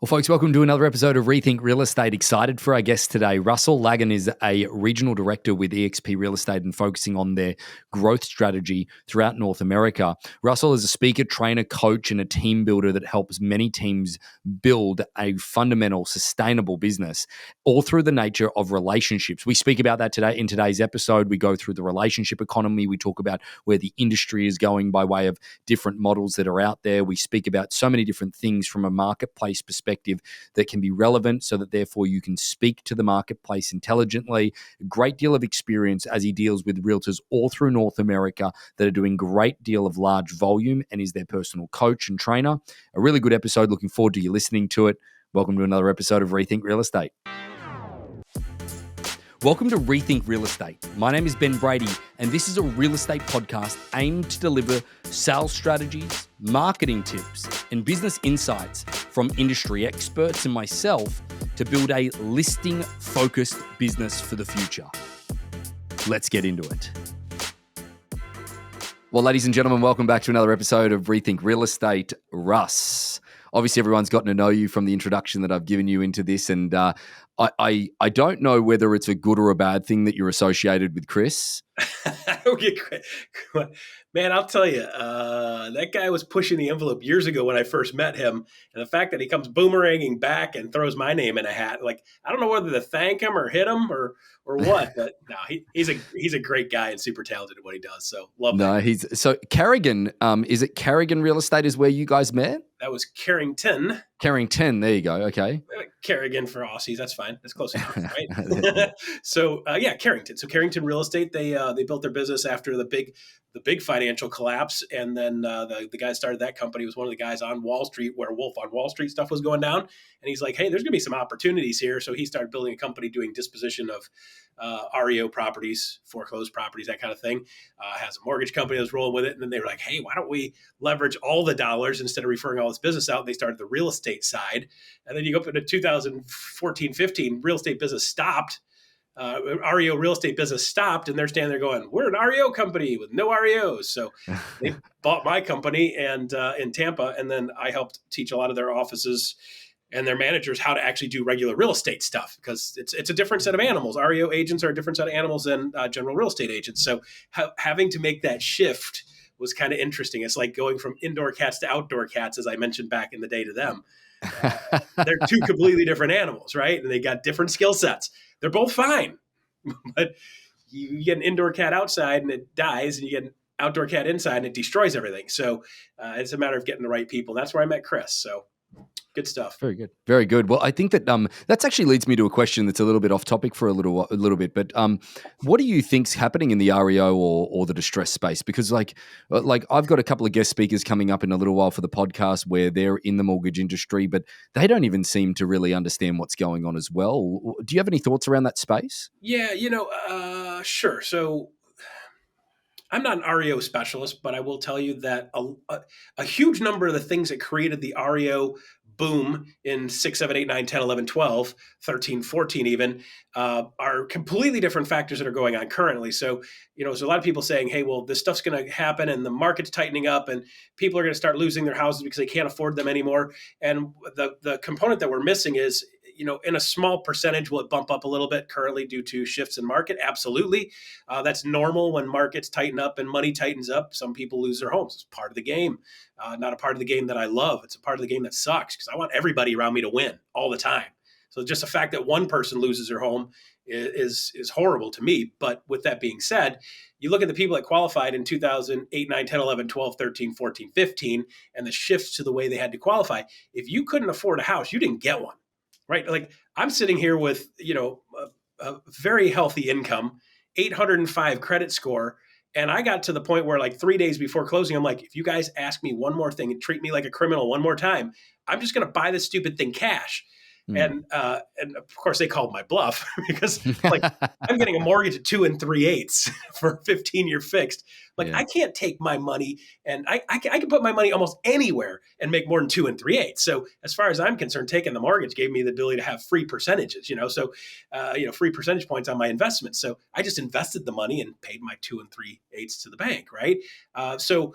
Well, folks, welcome to another episode of Rethink Real Estate. Excited for our guest today. Russell Laggan is a regional director with eXp Real Estate and focusing on their growth strategy throughout North America. Russell is a speaker, trainer, coach, and a team builder that helps many teams build a fundamental, sustainable business, all through the nature of relationships. We speak about that today in today's episode. We go through the relationship economy. We talk about where the industry is going by way of different models that are out there. We speak about so many different things from a marketplace perspective that can be relevant so that therefore you can speak to the marketplace intelligently. A great deal of experience as he deals with realtors all through North America that are doing great deal of large volume and is their personal coach and trainer. A really good episode. Looking forward to you listening to it. Welcome to another episode of Rethink Real Estate. Welcome to Rethink Real Estate. My name is Ben Brady, and this is a real estate podcast aimed to deliver sales strategies, marketing tips, and business insights from industry experts and myself to build a listing-focused business for the future. Let's get into it. Well, ladies and gentlemen, welcome back to another episode of Rethink Real Estate. Russ. Obviously, everyone's gotten to know you from the introduction that I've given you into this, and I don't know whether it's a good or a bad thing that you're associated with Chris. Man, I'll tell you, that guy was pushing the envelope years ago when I first met him, and the fact that he comes boomeranging back and throws my name in a hat, like I don't know whether to thank him or hit him or what, but no, he's a great guy and super talented at what he does. So love that. No, so Carrigan. Is it Carrigan Real Estate is where you guys met? That was Carrington. Carrington, there you go. Okay. Carrigan for Aussies, that's fine. That's close enough, right? So Carrington. So Carrington Real Estate, they built their business after the big financial collapse, and then the guy that started that company was one of the guys on Wall Street where Wolf on Wall Street stuff was going down, and he's like, hey, there's gonna be some opportunities here. So he started building a company doing disposition of REO properties, foreclosed properties, that kind of thing. Has a mortgage company that was rolling with it, and then they were like, hey, why don't we leverage all the dollars instead of referring all this business out? And they started the real estate side, and then you go up into 2014-15, real estate business stopped. REO real estate business stopped, and they're standing there going, we're an REO company with no REOs. So they bought my company and in Tampa, and then I helped teach a lot of their offices and their managers how to actually do regular real estate stuff, because it's a different set of animals. REO agents are a different set of animals than general real estate agents. So having to make that shift was kind of interesting. It's like going from indoor cats to outdoor cats, as I mentioned back in the day to them. They're two completely different animals, right? And they got different skill sets. They're both fine, but you get an indoor cat outside and it dies, and you get an outdoor cat inside and it destroys everything. So it's a matter of getting the right people. That's where I met Chris. So good stuff. Very good. Very good. Well, I think that that's actually leads me to a question that's a little bit off topic for a little bit. But what do you think's happening in the REO or the distress space? Because like I've got a couple of guest speakers coming up in a little while for the podcast where they're in the mortgage industry, but they don't even seem to really understand what's going on as well. Do you have any thoughts around that space? Yeah, sure. So I'm not an REO specialist, but I will tell you that a huge number of the things that created the REO boom in 6, 7, 8, 9, 10, 11, 12, 13, 14 even, are completely different factors that are going on currently. So, there's a lot of people saying, hey, well, this stuff's going to happen and the market's tightening up and people are going to start losing their houses because they can't afford them anymore. And the component that we're missing is, in a small percentage, will it bump up a little bit currently due to shifts in market? Absolutely. That's normal when markets tighten up and money tightens up. Some people lose their homes. It's part of the game. Not a part of the game that I love. It's a part of the game that sucks because I want everybody around me to win all the time. So just the fact that one person loses their home is horrible to me. But with that being said, you look at the people that qualified in 2008, 9, 10, 11, 12, 13, 14, 15, and the shifts to the way they had to qualify. If you couldn't afford a house, you didn't get one. Right? Like I'm sitting here with, a very healthy income, 805 credit score. And I got to the point where like 3 days before closing, I'm like, if you guys ask me one more thing and treat me like a criminal one more time, I'm just going to buy this stupid thing cash. And of course they called my bluff because like I'm getting a mortgage at 2 3/8 for a 15-year fixed. Like I can't take my money and I can put my money almost anywhere and make more than 2 3/8. So as far as I'm concerned, taking the mortgage gave me the ability to have free percentages, so free percentage points on my investment. So I just invested the money and paid my 2 3/8 to the bank. Right. So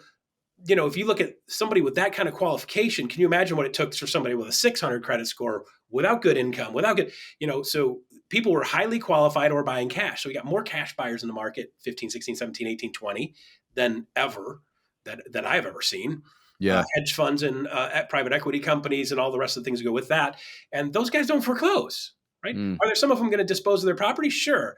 if you look at somebody with that kind of qualification, can you imagine what it took for somebody with a 600 credit score without good income, without good, so people were highly qualified or buying cash. So we got more cash buyers in the market, 15, 16, 17, 18, 20 than ever that I've ever seen. Yeah. Hedge funds and private equity companies and all the rest of the things that go with that. And those guys don't foreclose, right? Are there some of them going to dispose of their property? Sure.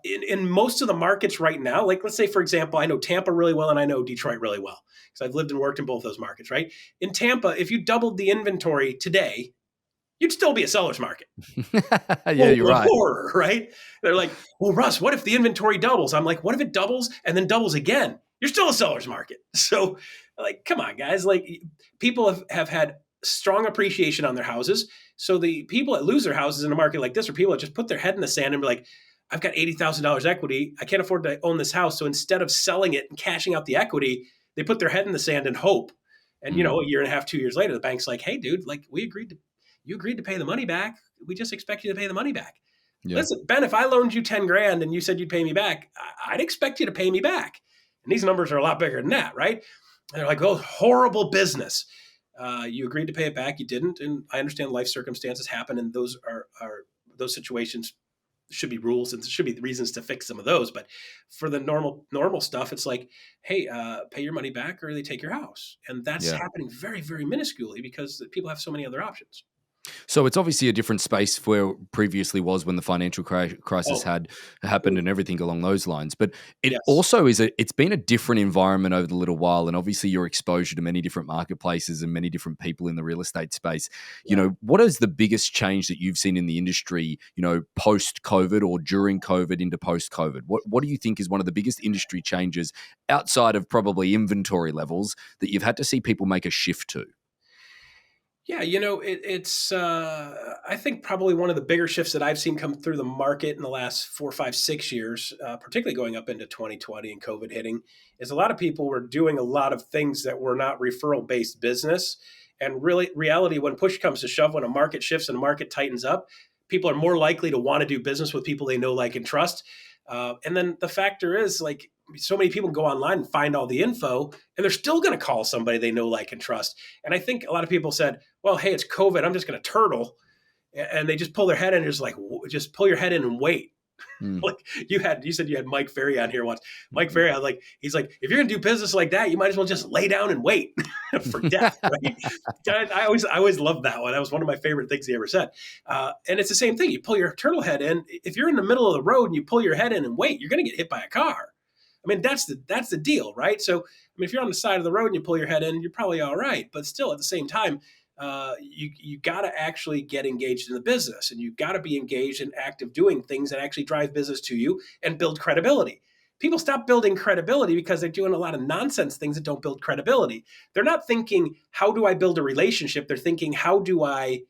In most of the markets right now, like let's say, for example, I know Tampa really well and I know Detroit really well because I've lived and worked in both those markets, right? In Tampa, if you doubled the inventory today, you'd still be a seller's market. Yeah, you're right. Horror, right? They're like, well, Russ, what if the inventory doubles? I'm like, what if it doubles and then doubles again? You're still a seller's market. So like, come on, guys. Like people have had strong appreciation on their houses. So the people that lose their houses in a market like this are people that just put their head in the sand and be like, I've got $80,000 equity. I can't afford to own this house. So instead of selling it and cashing out the equity, they put their head in the sand and hope. And, a year and a half, 2 years later, the bank's like, hey, dude, like you agreed to pay the money back. We just expect you to pay the money back. Yeah. Listen, Ben, if I loaned you 10 grand and you said you'd pay me back, I'd expect you to pay me back. And these numbers are a lot bigger than that, right? And they're like, oh, horrible business. You agreed to pay it back. You didn't. And I understand life circumstances happen. And those are those situations should be rules and there should be reasons to fix some of those. But for the normal stuff, it's like, hey, pay your money back or they take your house. And that's happening very, very minusculely because people have so many other options. So it's obviously a different space where previously was when the financial crisis had happened and everything along those lines. But it also it's been a different environment over the little while. And obviously your exposure to many different marketplaces and many different people in the real estate space, what is the biggest change that you've seen in the industry, post-COVID or during COVID into post-COVID? What do you think is one of the biggest industry changes outside of probably inventory levels that you've had to see people make a shift to? Yeah, it's I think probably one of the bigger shifts that I've seen come through the market in the last 4, 5, 6 years, particularly going up into 2020 and COVID hitting, is a lot of people were doing a lot of things that were not referral-based business. And really, reality, when push comes to shove, when a market shifts and a market tightens up, people are more likely to want to do business with people they know, like, and trust. And then the factor is, like, so many people go online and find all the info, and they're still going to call somebody they know, like, and trust. And I think a lot of people said, well, hey, it's COVID. I'm just going to turtle. And they just pull their head in and just pull your head in and wait. Like you said you had Mike Ferry on here once. Mike Ferry, he's like, if you're going to do business like that, you might as well just lay down and wait for death. Right? I always loved that one. That was one of my favorite things he ever said. And it's the same thing. You pull your turtle head in. If you're in the middle of the road and you pull your head in and wait, you're going to get hit by a car. I mean, that's the deal, right? So, if you're on the side of the road and you pull your head in, you're probably all right. But still, at the same time, you got to actually get engaged in the business, and you've got to be engaged and active doing things that actually drive business to you and build credibility. People stop building credibility because they're doing a lot of nonsense things that don't build credibility. They're not thinking, how do I build a relationship? They're thinking, how do I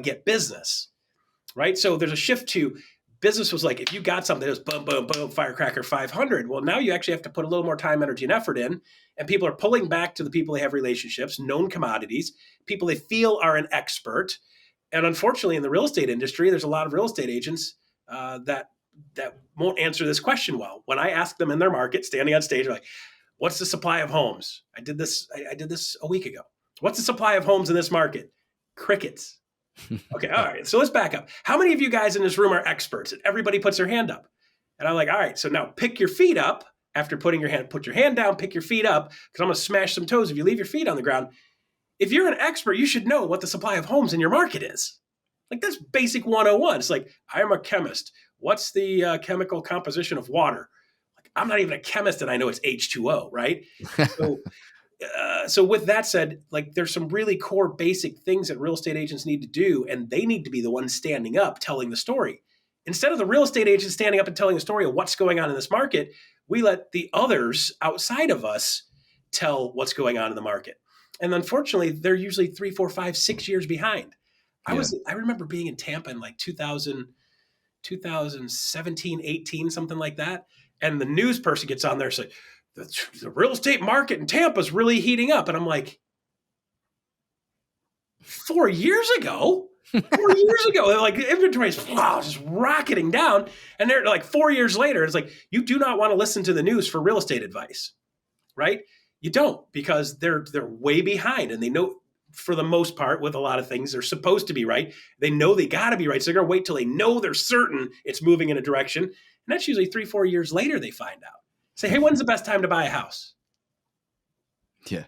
get business, right? So there's a shift to business was like, if you got something that was boom, boom, boom, firecracker 500, well, now you actually have to put a little more time, energy, and effort in. And people are pulling back to the people they have relationships, known commodities, people they feel are an expert. And unfortunately, in the real estate industry, there's a lot of real estate agents that won't answer this question well. When I ask them in their market, standing on stage, like, what's the supply of homes? I did this a week ago. What's the supply of homes in this market? Crickets. Okay, all right. So let's back up. How many of you guys in this room are experts? And everybody puts their hand up. And I'm like, all right, so now pick your feet up. After put your hand down, pick your feet up, because I'm going to smash some toes if you leave your feet on the ground. If you're an expert, you should know what the supply of homes in your market is. Like, that's basic 101. It's like, I am a chemist. What's the chemical composition of water? Like, I'm not even a chemist and I know it's H2O, right? So with that said, like, there's some really core basic things that real estate agents need to do, and they need to be the ones standing up telling the story. Instead of the real estate agent standing up and telling a story of what's going on in this market, we let the others outside of us tell what's going on in the market. And unfortunately, they're usually 3, 4, 5, 6 years behind. I remember being in Tampa in like 2017, 18, something like that. And the news person gets on there and says, the real estate market in Tampa is really heating up. And I'm like, 4 years ago? 4 years ago, like, inventory is just rocketing down. And they're like 4 years later, it's like, you do not want to listen to the news for real estate advice, right? You don't, because they're way behind, and they know, for the most part, with a lot of things, they're supposed to be right. They know they got to be right. So they're going to wait till they know they're certain it's moving in a direction. And that's usually 3-4 years later they find out. Say, hey, when's the best time to buy a house? Yeah.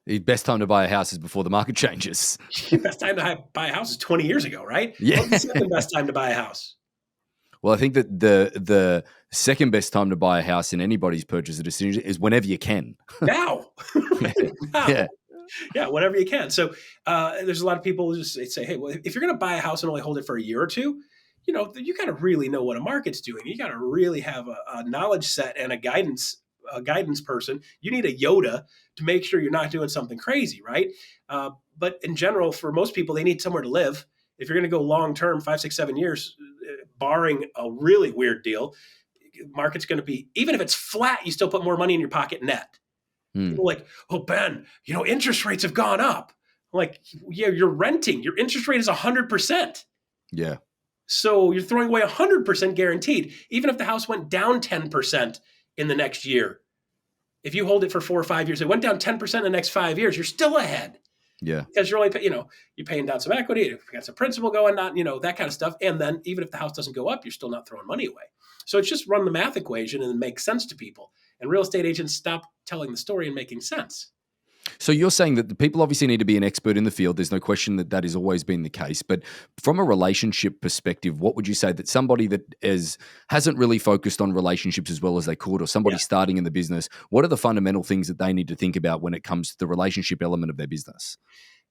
The best time to buy a house is before the market changes. The best time to buy a house is 20 years ago, right? Yeah. What's the second best time to buy a house? Well, I think that the second best time to buy a house in anybody's purchase decision is whenever you can. Now. Now. Yeah. Yeah, whenever you can. So there's a lot of people who just say, hey, well, if you're going to buy a house and only hold it for a year or two, you got to really know what a market's doing. You got to really have a knowledge set and a guidance person. You need a Yoda to make sure you're not doing something crazy, right? But in general, for most people, they need somewhere to live. If you're going to go long term, 5, 6, 7 years, barring a really weird deal, market's going to be, even if it's flat, you still put more money in your pocket net. People are like, oh, Ben, interest rates have gone up. I'm like, yeah, you're renting. Your interest rate is 100%. Yeah. So you're throwing away 100% guaranteed. Even if the house went down 10% in the next year, if you hold it for 4 or 5 years, it went down 10% in the next 5 years, you're still ahead. Yeah. Because you're only, you're paying down some equity, you've got some principal going on, that kind of stuff. And then even if the house doesn't go up, you're still not throwing money away. So it's just run the math equation and it makes sense to people. And real estate agents stop telling the story and making sense. So you're saying that the people obviously need to be an expert in the field. There's no question that has always been the case. But from a relationship perspective, what would you say that somebody that hasn't really focused on relationships as well as they could, or somebody starting in the business, what are the fundamental things that they need to think about when it comes to the relationship element of their business?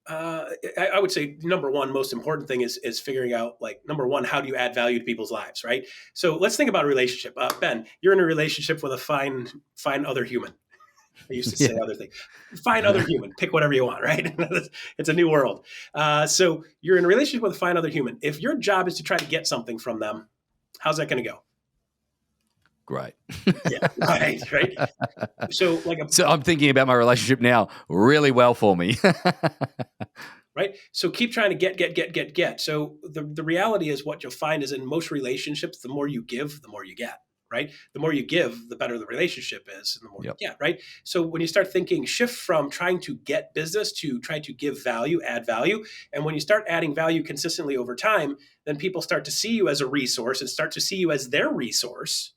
I would say number one, most important thing is figuring out, number one, how do you add value to people's lives, right? So let's think about a relationship. Ben, you're in a relationship with a fine other human. I used to say other thing. Fine other human. Pick whatever you want, right? It's a new world. So you're in a relationship with a fine other human. If your job is to try to get something from them, how's that going to go? Great. Yeah, right. So I'm thinking about my relationship now really well for me. Right. So keep trying to get. So the reality is, what you'll find is, in most relationships, the more you give, the more you get. Right. The more you give, the better the relationship is, and the more you get. Right. So when you start thinking, shift from trying to get business to try to give value, add value. And when you start adding value consistently over time, then people start to see you as a resource and start to see you as their resource,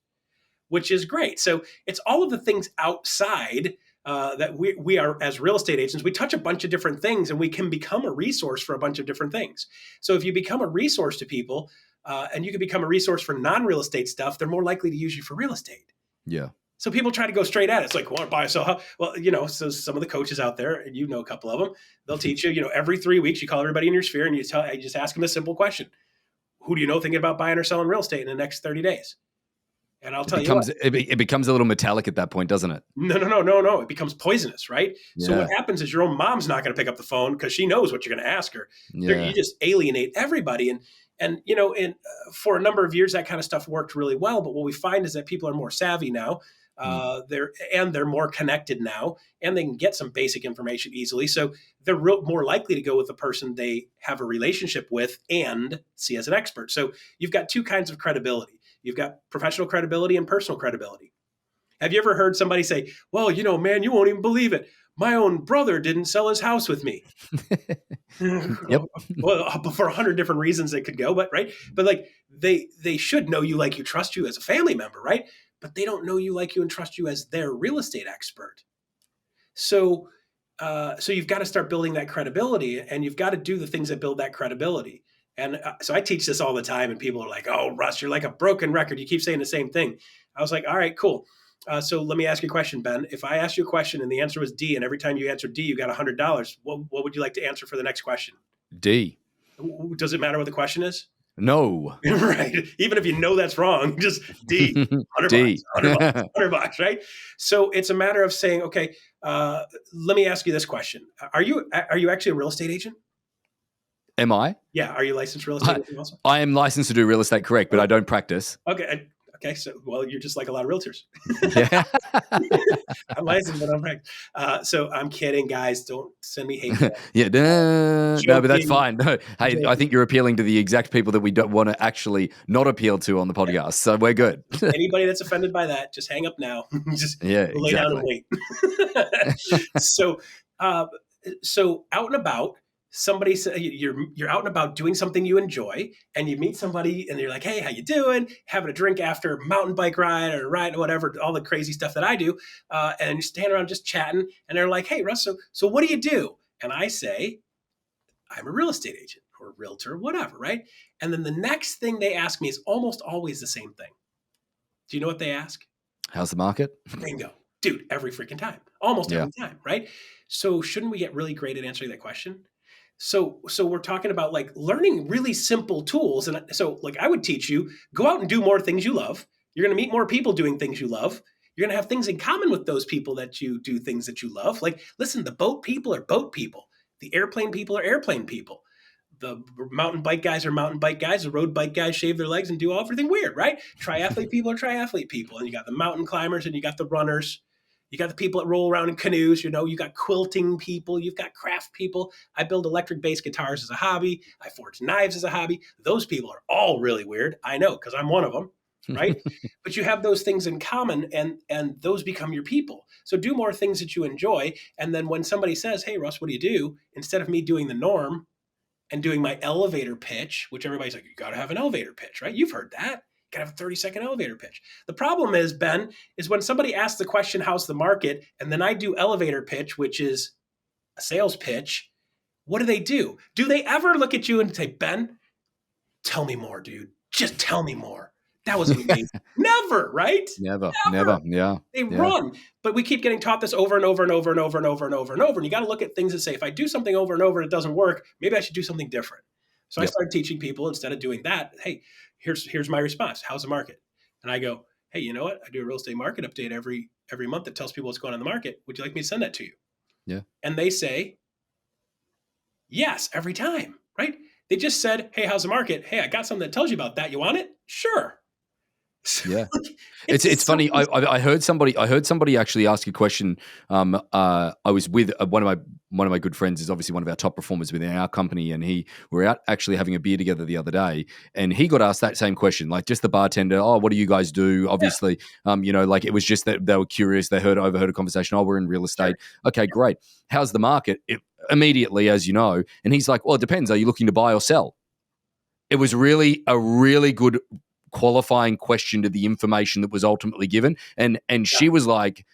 which is great. So it's all of the things outside that we are, as real estate agents, we touch a bunch of different things, and we can become a resource for a bunch of different things. So if you become a resource to people, and you can become a resource for non-real estate stuff, they're more likely to use you for real estate. Yeah. So people try to go straight at it. It's like, want to buy, sell, how? Well, so some of the coaches out there, and a couple of them, they'll teach you, every 3 weeks, you call everybody in your sphere and you just ask them a simple question. Who do you know thinking about buying or selling real estate in the next 30 days? And I'll tell you what. It becomes a little metallic at that point, doesn't it? No. It becomes poisonous, right? Yeah. So what happens is, your own mom's not going to pick up the phone because she knows what you're going to ask her. Yeah. You just alienate everybody. And for a number of years, that kind of stuff worked really well. But what we find is that people are more savvy now. They're more connected now, and they can get some basic information easily. So they're more likely to go with the person they have a relationship with and see as an expert. So you've got two kinds of credibility. You've got professional credibility and personal credibility. Have you ever heard somebody say, well, man, you won't even believe it. My own brother didn't sell his house with me. Yep. Well, for 100 different reasons it could go, but right. But they should know you, like you, trust you as a family member, right? But they don't know you, like you, and trust you as their real estate expert. So you've got to start building that credibility, and you've got to do the things that build that credibility. And so I teach this all the time, and people are like, oh, Russ, you're like a broken record. You keep saying the same thing. I was like, all right, cool. So let me ask you a question, Ben. If I asked you a question and the answer was D, and every time you answered D, you got $100, what would you like to answer for the next question? D. Does it matter what the question is? No. Right. Even if you know that's wrong, just D. $100, right? So it's a matter of saying, okay, let me ask you this question. Are you actually a real estate agent? Am I? Yeah. Are you licensed real estate agent also? I am licensed to do real estate, correct, but I don't practice. Okay. Okay, so well, you're just like a lot of realtors. Yeah. I'm licensed, but I'm right. So I'm kidding, guys. Don't send me hate mail. Yeah. No, but that's Joking, fine. No, hey, I joking. think you're appealing to the exact people that we don't want to actually not appeal to on the Yeah. podcast. So we're good. Anybody that's offended by that, just hang up now. Just Yeah, go lay down and exactly. wait. so, uh, so out and about, somebody you're out and about doing something you enjoy, and you meet somebody, and you're like, "Hey, how you doing? Having a drink after a mountain bike ride or a ride, whatever, all the crazy stuff that I do." And you stand around just chatting, and they're like, "Hey, Russ, so what do you do?" And I say, "I'm a real estate agent or a realtor, whatever, right?" And then the next thing they ask me is almost always the same thing. Do you know what they ask? How's the market? Bingo. Dude, every freaking time. Almost Yeah. every time, right? So shouldn't we get really great at answering that question? So we're talking about like learning really simple tools. And so like I would teach you, go out and do more things you love. You're going to meet more people doing things you love. You're going to have things in common with those people that you do things that you love. Like, listen, the boat people are boat people. The airplane people are airplane people. The mountain bike guys are mountain bike guys. The road bike guys shave their legs and do everything weird, right? Triathlete people are triathlete people. And you got the mountain climbers and you got the runners. You got the people that roll around in canoes, you got quilting people, you've got craft people. I build electric bass guitars as a hobby. I forge knives as a hobby. Those people are all really weird. I know, because I'm one of them, right? But you have those things in common, and those become your people. So do more things that you enjoy. And then when somebody says, "Hey, Russ, what do you do?" Instead of me doing the norm, and doing my elevator pitch, which everybody's like, you got to have an elevator pitch, right? You've heard that. You got to have a 30-second elevator pitch. The problem is, Ben, is when somebody asks the question, how's the market? And then I do elevator pitch, which is a sales pitch. What do? Do they ever look at you and say, "Ben, tell me more, dude. Just tell me more. That was amazing." Never, right? Never. Never. Yeah. They Yeah. run. But we keep getting taught this over and over and over and over and over and over and over. And you got to look at things and say, if I do something over and over and it doesn't work, maybe I should do something different. So I Yep. started teaching people, instead of doing that, hey, here's my response. How's the market? And I go, hey, you know what? I do a real estate market update every month that tells people what's going on in the market. Would you like me to send that to you? Yeah. And they say yes every time, right? They just said, hey, how's the market? Hey, I got something that tells you about that. You want it? Sure. Yeah. It's It's so funny. I heard somebody actually ask a question. I was with one of my good friends is obviously one of our top performers within our company, and we're out actually having a beer together the other day, and he got asked that same question, like just the bartender. Oh, what do you guys do? yeah, Obviously, like it was just that they were curious. They overheard a conversation. Oh, we're in real sure. estate. Okay, great. How's the market? Immediately, as you know, and he's like, well, it depends. Are you looking to buy or sell? It was really a really good qualifying question to the information that was ultimately given. And Yeah. she was like,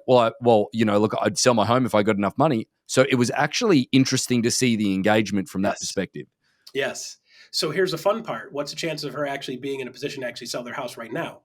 well, look, I'd sell my home if I got enough money. So it was actually interesting to see the engagement from that Yes. perspective. Yes. So here's the fun part. What's the chance of her actually being in a position to actually sell their house right now?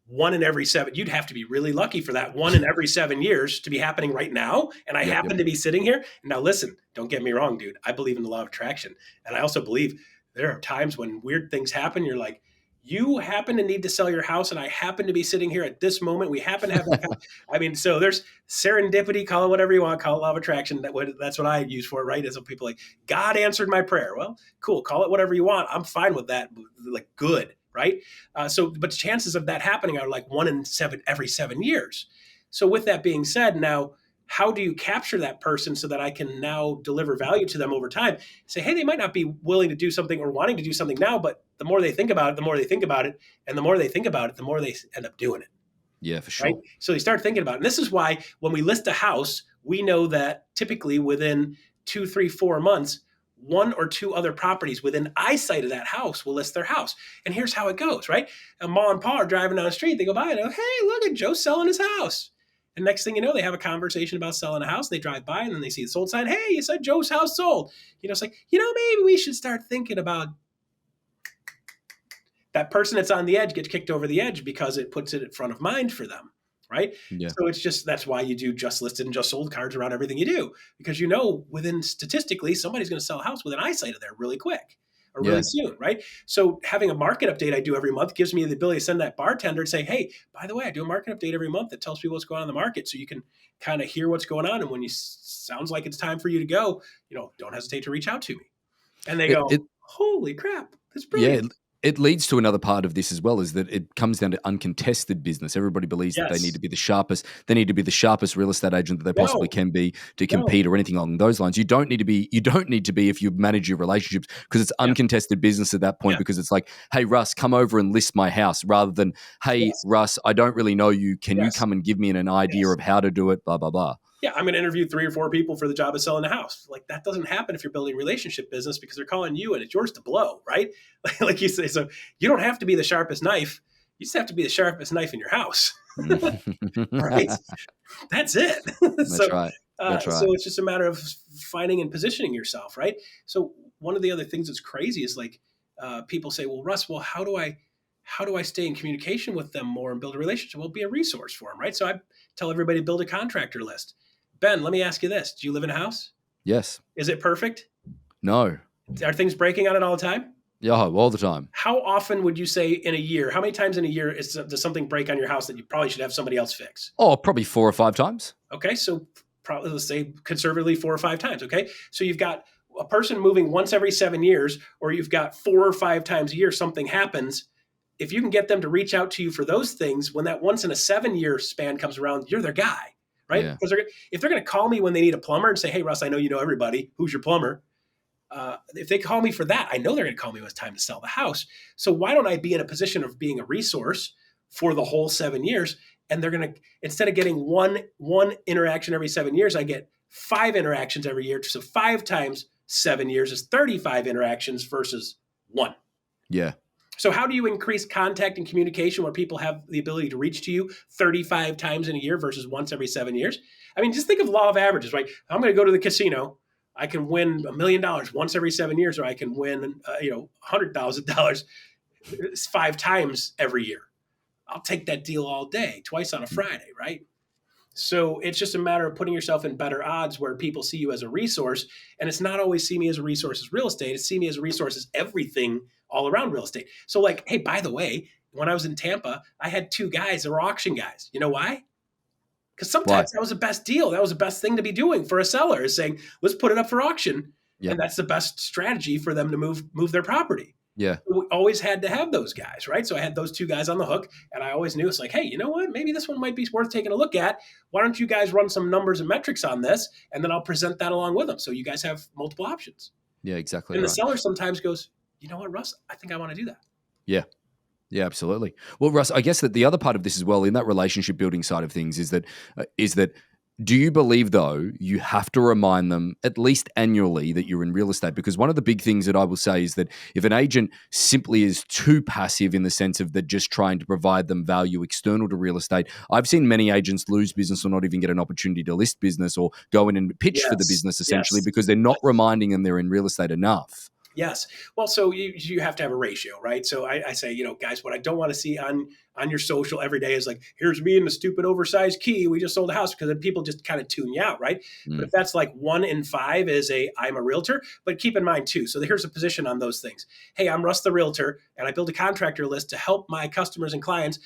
One in every seven. You'd have to be really lucky for that one in every 7 years to be happening right now. And I Yep. happen to be sitting here. Now, listen, don't get me wrong, dude. I believe in the law of attraction. And I also believe there are times when weird things happen. You're like, you happen to need to sell your house, and I happen to be sitting here at this moment. We happen to have that. I mean, so there's serendipity, call it whatever you want, call it law of attraction. That's what I use for it, right? Is some people like, God answered my prayer. Well, cool, call it whatever you want. I'm fine with that. Like, good, right? But the chances of that happening are like one in seven every 7 years. So with that being said, now how do you capture that person so that I can now deliver value to them over time? Say, hey, they might not be willing to do something or wanting to do something now, but the more they think about it, the more they think about it, and the more they think about it, the more they end up doing it. Yeah, for Right? sure. So they start thinking about it. And this is why when we list a house, we know that typically within 2, 3, 4 months, one or two other properties within eyesight of that house will list their house. And here's how it goes, right? A mom and pa are driving down the street. They go by and go, hey, look at Joe selling his house. And next thing you know, they have a conversation about selling a house. They drive by and then they see the sold sign. Hey, you said Joe's house sold. It's like, maybe we should start thinking about that person that's on the edge gets kicked over the edge because it puts it in front of mind for them, right? Yeah. So it's just that's why you do just listed and just sold cards around everything you do, because within statistically somebody's going to sell a house with an eyesight of there really quick or really Yeah. soon, right? So having a market update I do every month gives me the ability to send that bartender and say, hey, by the way, I do a market update every month that tells people what's going on in the market, so you can kind of hear what's going on, and when you sounds like it's time for you to go, don't hesitate to reach out to me. And they It, go, it holy crap, that's yeah, brilliant. it leads to another part of this as well, is that it comes down to uncontested business. Everybody believes that they need Yes. to be the sharpest. They need to be the sharpest real estate agent that they possibly No, can be to no. compete or anything along those lines. You don't need to be. You don't need to be if you manage your relationships, because it's Yeah. uncontested business at that point. Yeah. Because it's like, hey Russ, come over and list my house, rather than, hey Yes. Russ, I don't really know you. Can you Yes. come and give me an idea Yes. of how to do it? Blah blah blah. Yeah, I'm going to interview 3 or 4 people for the job of selling a house. Like that doesn't happen if you're building a relationship business because they're calling you and it's yours to blow, right? Like you say, so you don't have to be the sharpest knife. You just have to be the sharpest knife in your house, right? That's it. That's so, right. That's so right. it's just a matter of finding and positioning yourself, right? So one of the other things that's crazy is like people say, "Well, Russ, well, how do I stay in communication with them more and build a relationship?" Well, be a resource for them, right? So I tell everybody to build a contractor list. Ben, let me ask you this: do you live in a house? Yes. Is it perfect? No. Are things breaking on it all the time? Yeah, all the time. How often would you say in a year? How many times in a year does something break on your house that you probably should have somebody else fix? Oh, probably 4 or 5 times. Okay, so probably let's say conservatively 4 or 5 times. Okay, so you've got a person moving once every 7 years, or you've got 4 or 5 times a year something happens. If you can get them to reach out to you for those things, when that once in a 7-year span comes around, you're their guy, right? Yeah. Because if they're going to call me when they need a plumber and say, "Hey, Russ, I know you know everybody. Who's your plumber?" If they call me for that, I know they're going to call me when it's time to sell the house. So why don't I be in a position of being a resource for the whole 7 years? And they're going to, instead of getting one interaction every 7 years, I get 5 interactions every year. So 5 times 7 years is 35 interactions versus 1. Yeah. So how do you increase contact and communication where people have the ability to reach to you 35 times in a year versus once every 7 years? I mean, just think of law of averages, right? I'm going to go to the casino. I can win $1 million once every 7 years, or I can win, $100,000 5 times every year. I'll take that deal all day, twice on a Friday, right? So it's just a matter of putting yourself in better odds where people see you as a resource. And it's not always see me as a resource as real estate. It's see me as a resource as everything all around real estate. So like, hey, by the way, when I was in Tampa, I had 2 guys that were auction guys. You know why? Because Why? sometimes that was the best deal. That was the best thing to be doing for a seller, is saying, let's put it up for auction. And Yep. that's the best strategy for them to move their property. Yeah. We always had to have those guys, right? So I had those 2 guys on the hook, and I always knew it's like, hey, you know what? Maybe this one might be worth taking a look at. Why don't you guys run some numbers and metrics on this, and then I'll present that along with them, so you guys have multiple options. Yeah, exactly And the right. seller sometimes goes, you know what, Russ? I think I want to do that. Yeah. Yeah, absolutely. Well, Russ, I guess that the other part of this as well, in that relationship building side of things, is that do you believe, though, you have to remind them at least annually that you're in real estate? Because one of the big things that I will say is that if an agent simply is too passive in the sense of that just trying to provide them value external to real estate, I've seen many agents lose business or not even get an opportunity to list business or go in and pitch for the Yes. business, essentially, Yes. because they're not Yes. reminding them they're in real estate enough. Yes. Well, so you have to have a ratio, right? So I say, guys, what I don't want to see on your social every day is like, here's me in the stupid oversized key. We just sold a house, because then people just kind of tune you out, right? But if that's like 1 in 5 is I'm a realtor, but keep in mind too. So here's a position on those things. Hey, I'm Russ the realtor, and I build a contractor list to help my customers and clients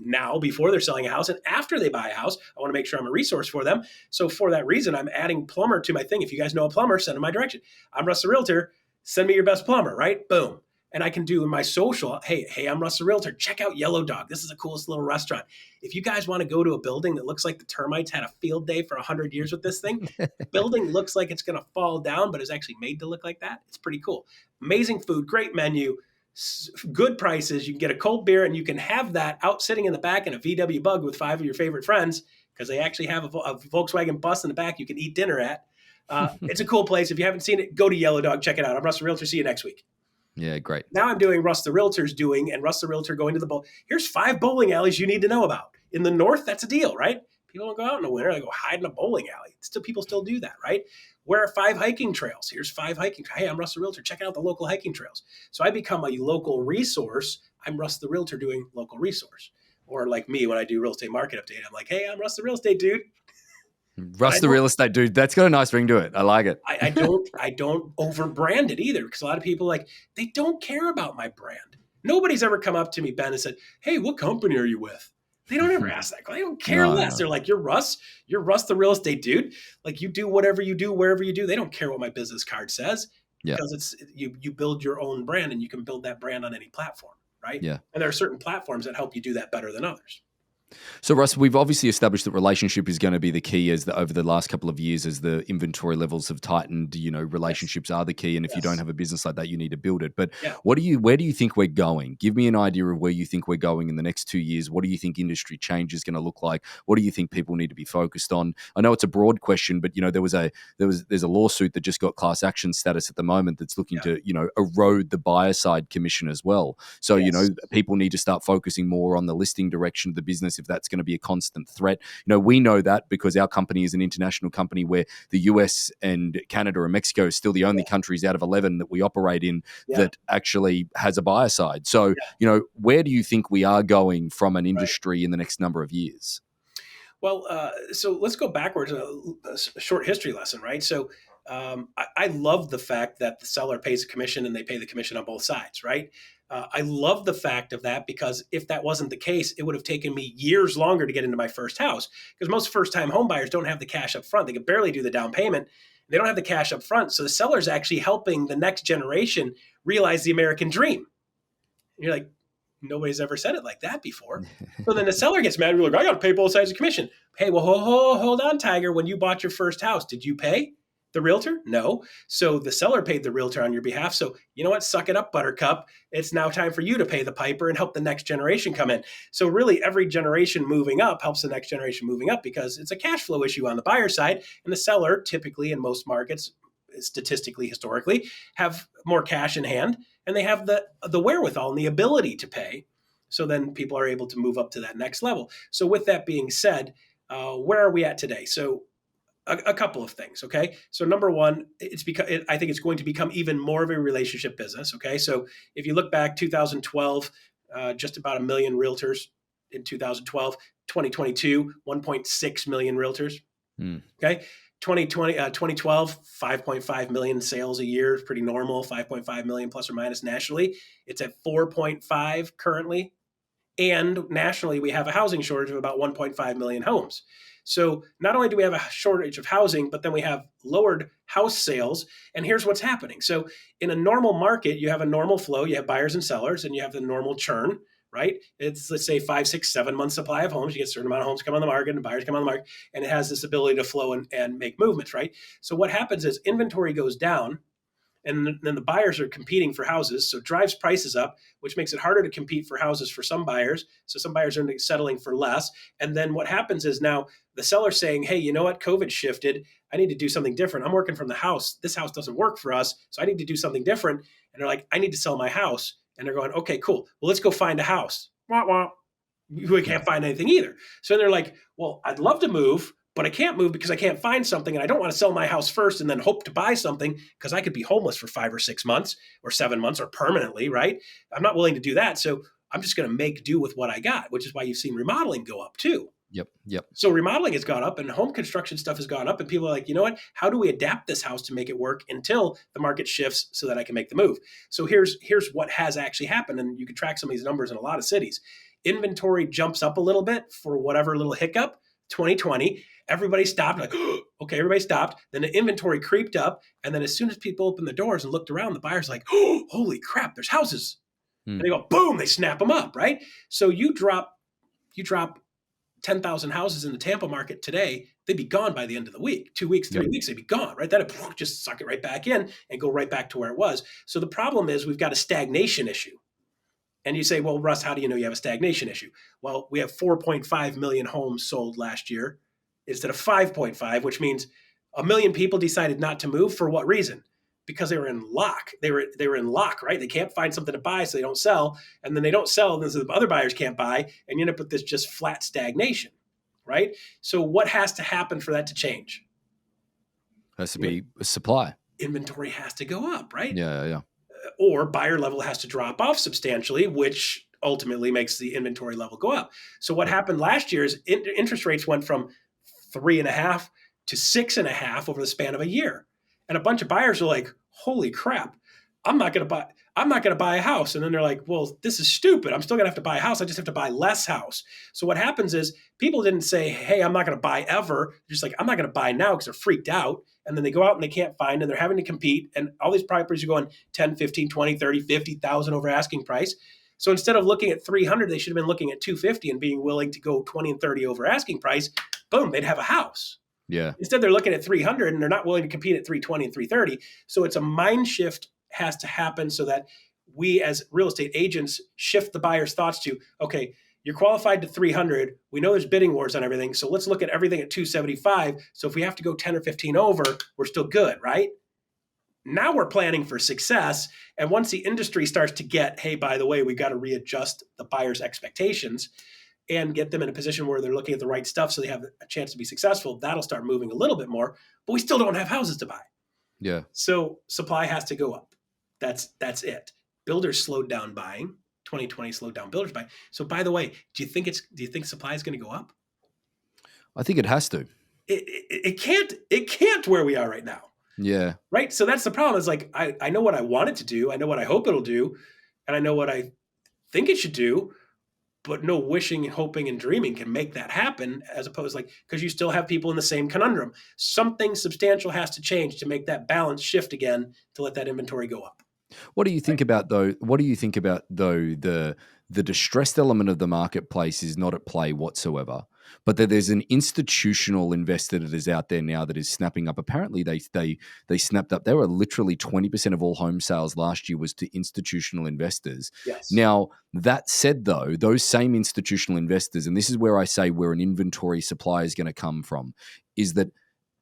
now before they're selling a house, and after they buy a house. I want to make sure I'm a resource for them. So for that reason, I'm adding plumber to my thing. If you guys know a plumber, send them my direction. I'm Russ the realtor. Send me your best plumber, right? Boom. And I can do in my social, hey, I'm Russ the realtor. Check out Yellow Dog. This is the coolest little restaurant. If you guys want to go to a building that looks like the termites had a field day for 100 years with this thing, the building looks like it's going to fall down, but is actually made to look like that. It's pretty cool. Amazing food, great menu, good prices. You can get a cold beer, and you can have that out sitting in the back in a VW Bug with 5 of your favorite friends, because they actually have a Volkswagen bus in the back you can eat dinner at. It's a cool place. If you haven't seen it, go to Yellow Dog. Check it out. I'm Russ the Realtor. See you next week. Yeah, great. Now I'm doing Russ the Realtor's doing, and Russ the Realtor going to the bowl. Here's 5 bowling alleys you need to know about. In the north, that's a deal, right? People don't go out in the winter. They go hide in a bowling alley. People still do that, right? Where are 5 hiking trails? Here's 5 hiking trails. Hey, I'm Russ the Realtor. Check out the local hiking trails. So I become a local resource. I'm Russ the Realtor doing local resource. Or like me, when I do real estate market update, I'm like, hey, I'm Russ the Real Estate Dude. Russ the real estate dude. That's got a nice ring to it. I like it. I don't over brand it either, because a lot of people they don't care about my brand. Nobody's ever come up to me, Ben, and said, hey, what company are you with? They don't ever ask that. They don't care less. No. They're like, you're Russ the Real Estate Dude. Like, you do whatever you do, wherever you do. They don't care what my business card says. Yeah. because you build your own brand, and you can build that brand on any platform, right? Yeah. And there are certain platforms that help you do that better than others. So, Russ, we've obviously established that relationship is going to be the key over the last couple of years as the inventory levels have tightened. Yes. Relationships are the key, and if you don't Yes. have a business like that, you need to build it. But Yeah. where do you think we're going? Give me an idea of where you think we're going in the next 2 years. What do you think industry change is going to look like? What do you think people need to be focused on? I know it's a broad question, but there's a lawsuit that just got class action status at the moment that's looking Yeah. to erode the buyer side commission as well. So Yes. people need to start focusing more on the listing direction of the business if that's going to be a constant threat. We know that because our company is an international company where the US and Canada and Mexico is still the only Yeah. countries out of 11 that we operate in Yeah. that actually has a buyer side. So, Yeah. where do you think we are going from an Right. industry in the next number of years? Well, so let's go backwards, a short history lesson, right? So I love the fact that the seller pays a commission and they pay the commission on both sides, right? I love the fact of that, because if that wasn't the case, it would have taken me years longer to get into my first house, because most first-time home buyers don't have the cash up front. They can barely do the down payment. They don't have the cash up front. So the seller's actually helping the next generation realize the American dream. And you're like, nobody's ever said it like that before. So then the seller gets mad. We're like, I got to pay both sides of the commission. Hey, well, hold on, Tiger. When you bought your first house, did you pay the realtor? No. So the seller paid the realtor on your behalf. So you know what? Suck it up, Buttercup. It's now time for you to pay the piper and help the next generation come in. So really, every generation moving up helps the next generation moving up, because it's a cash flow issue on the buyer side. And the seller, typically in most markets, statistically, historically, have more cash in hand, and they have the wherewithal and the ability to pay. So then people are able to move up to that next level. So with that being said, where are we at today? So a couple of things. Okay. So number one, I think it's going to become even more of a relationship business. Okay. So if you look back 2012, just about a million realtors in 2012, 2022, 1.6 million realtors. Mm. Okay. 2012, 5.5 million sales a year is pretty normal, 5.5 million plus or minus nationally. It's at 4.5 currently. And nationally, we have a housing shortage of about 1.5 million homes. So not only do we have a shortage of housing, but then we have lowered house sales. And here's what's happening. So in a normal market, you have a normal flow. You have buyers and sellers, and you have the normal churn, right? It's, let's say, 5, 6, 7 months supply of homes. You get a certain amount of homes come on the market and buyers come on the market, and it has this ability to flow and make movements, right? So what happens is inventory goes down, and then the buyers are competing for houses, so it drives prices up, which makes it harder to compete for houses for some buyers. So some buyers are settling for less. And then what happens is now the seller's saying, hey, you know what? COVID shifted. I need to do something different. I'm working from the house. This house doesn't work for us, so I need to do something different. And they're like, I need to sell my house. And they're going, okay, cool. Well, let's go find a house. Wah, wah. We Yeah. can't find anything either. So they're like, well, I'd love to move, but I can't move because I can't find something, and I don't want to sell my house first and then hope to buy something, because I could be homeless for 5 or 6 months or 7 months or permanently, right? I'm not willing to do that. So I'm just going to make do with what I got, which is why you've seen remodeling go up too. Yep. Yep. So remodeling has gone up and home construction stuff has gone up, and people are like, you know what? How do we adapt this house to make it work until the market shifts so that I can make the move? So here's what has actually happened, and you can track some of these numbers in a lot of cities. Inventory jumps up a little bit for whatever little hiccup. 2020, everybody stopped, like, okay, everybody stopped. Then the inventory creeped up, and then as soon as people opened the doors and looked around, the buyer's like, oh, holy crap, there's houses. And Mm. they go, boom, they snap them up, right? So you drop 10,000 houses in the Tampa market today, they'd be gone by the end of the week. 2 weeks, 3 Yep. weeks, they'd be gone, right? That'd just suck it right back in and go right back to where it was. So the problem is we've got a stagnation issue. And you say, well, Russ, how do you know you have a stagnation issue? Well, we have 4.5 million homes sold last year instead of 5.5, which means a million people decided not to move. For what reason? Because they were in lock. They were in lock, right? They can't find something to buy, so they don't sell. And then they don't sell, and then the other buyers can't buy, and you end up with this just flat stagnation, right? So what has to happen for that to change? Has to be a supply. Inventory has to go up, right? Yeah. Yeah. Or buyer level has to drop off substantially, which ultimately makes the inventory level go up. So what happened last year is interest rates went from 3.5 to 6.5 over the span of a year. And a bunch of buyers are like, holy crap, I'm not going to buy a house. And then they're like, well, this is stupid. I'm still going to have to buy a house. I just have to buy less house. So what happens is people didn't say, hey, I'm not going to buy ever. They're just like, I'm not going to buy now because they're freaked out. And then they go out and they can't find, and they're having to compete. And all these properties are going 10, 15, 20, 30, 50,000 over asking price. So instead of looking at 300, they should have been looking at 250 and being willing to go 20 and 30 over asking price. Boom, they'd have a house. Yeah. Instead, they're looking at 300 and they're not willing to compete at 320 and 330. So it's a mind shift has to happen so that we as real estate agents shift the buyer's thoughts to, okay, you're qualified to 300. We know there's bidding wars on everything. So let's look at everything at 275. So if we have to go 10 or 15 over, we're still good, right? Now we're planning for success. And once the industry starts to get, hey, by the way, we got to readjust the buyer's expectations and get them in a position where they're looking at the right stuff so they have a chance to be successful, that'll start moving a little bit more, but we still don't have houses to buy. Yeah. So supply has to go up. That's it. Builders slowed down buying. 2020 slowed down builders buying. So by the way, do you think supply is going to go up? I think it has to. It can't where we are right now. Yeah. Right. So that's the problem. Is like, I know what I want it to do. I know what I hope it'll do. And I know what I think it should do, but no wishing and hoping and dreaming can make that happen, as opposed because you still have people in the same conundrum. Something substantial has to change to make that balance shift again to let that inventory go up. What do you think about though? What do you think about though the distressed element of the marketplace is not at play whatsoever, but that there's an institutional investor that is out there now that is snapping up. Apparently, they snapped up. They were literally 20% of all home sales last year was to institutional investors. Yes. Now that said, though, those same institutional investors, and this is where I say where an inventory supply is going to come from, is that.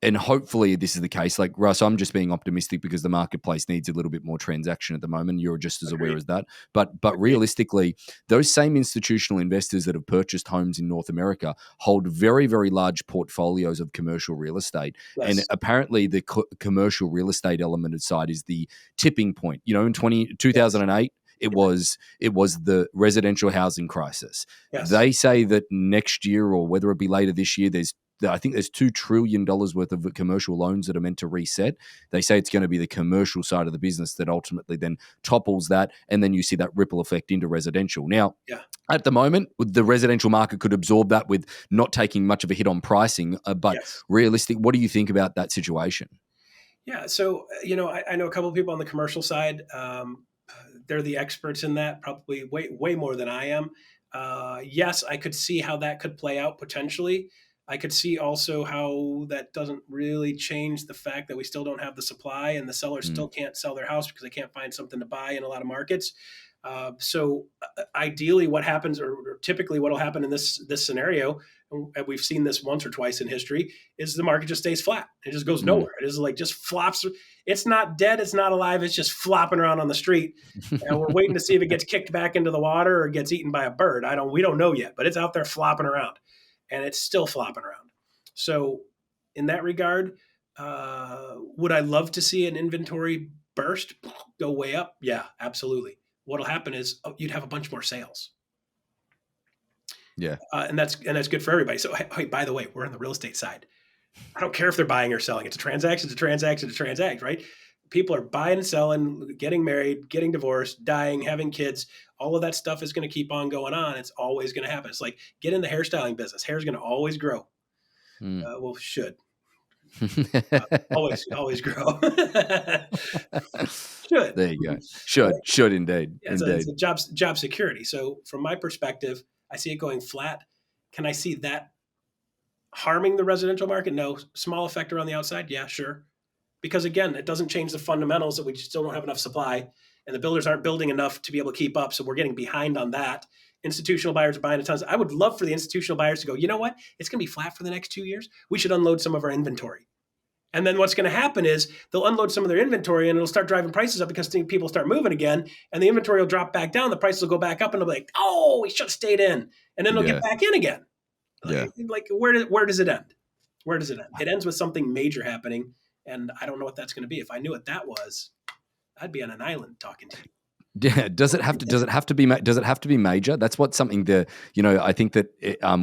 And hopefully this is the case. Like, Russ, I'm just being optimistic because the marketplace needs a little bit more transaction at the moment. You're just as aware as that. But realistically, those same institutional investors that have purchased homes in North America hold very, very large portfolios of commercial real estate. Yes. And apparently the commercial real estate element side is the tipping point. You know, in 2008, it was the residential housing crisis. Yes. They say that next year, or whether it be later this year, I think there's $2 trillion worth of commercial loans that are meant to reset. They say it's going to be the commercial side of the business that ultimately then topples that, and then you see that ripple effect into residential. Now, at the moment, the residential market could absorb that with not taking much of a hit on pricing, but realistic, what do you think about that situation? Yeah, so, I know a couple of people on the commercial side. They're the experts in that, probably way more than I am. Yes, I could see how that could play out potentially. I could see also how that doesn't really change the fact that we still don't have the supply, and the sellers still can't sell their house because they can't find something to buy in a lot of markets. So ideally what happens, or typically what will happen in this scenario, and we've seen this once or twice in history, is the market just stays flat. It just goes nowhere. It is just flops. It's not dead. It's not alive. It's just flopping around on the street. And we're waiting to see if it gets kicked back into the water or gets eaten by a bird. We don't know yet, but it's out there flopping around. And it's still flopping around. So in that regard, would I love to see an inventory burst, go way up? Yeah, absolutely. What'll happen is you'd have a bunch more sales. Yeah. And that's good for everybody. So, hey, by the way, we're on the real estate side. I don't care if they're buying or selling. It's a transaction to transaction to transact, right? People are buying and selling, getting married, getting divorced, dying, having kids. All of that stuff is going to keep on going on. It's always going to happen. It's like, get in the hairstyling business. Hair is going to always grow. Well, should. Always grow. Should. There you go. Should indeed. Yeah, indeed. It's a job security. So from my perspective, I see it going flat. Can I see that harming the residential market? No. Small effect around the outside? Yeah, sure. Because again, it doesn't change the fundamentals that we still don't have enough supply, and the builders aren't building enough to be able to keep up. So we're getting behind on that. Institutional buyers are buying a ton. I would love for the institutional buyers to go, you know what? It's going to be flat for the next 2 years. We should unload some of our inventory. And then what's going to happen is they'll unload some of their inventory and it'll start driving prices up because people start moving again, and the inventory will drop back down. The prices will go back up and they'll be like, oh, we should have stayed in. And then they'll get back in again. Where does it end? Where does it end? It ends with something major happening. And I don't know what that's going to be. If I knew what that was, I'd be on an island talking to you. Yeah, does it have to be major? That's what something I think that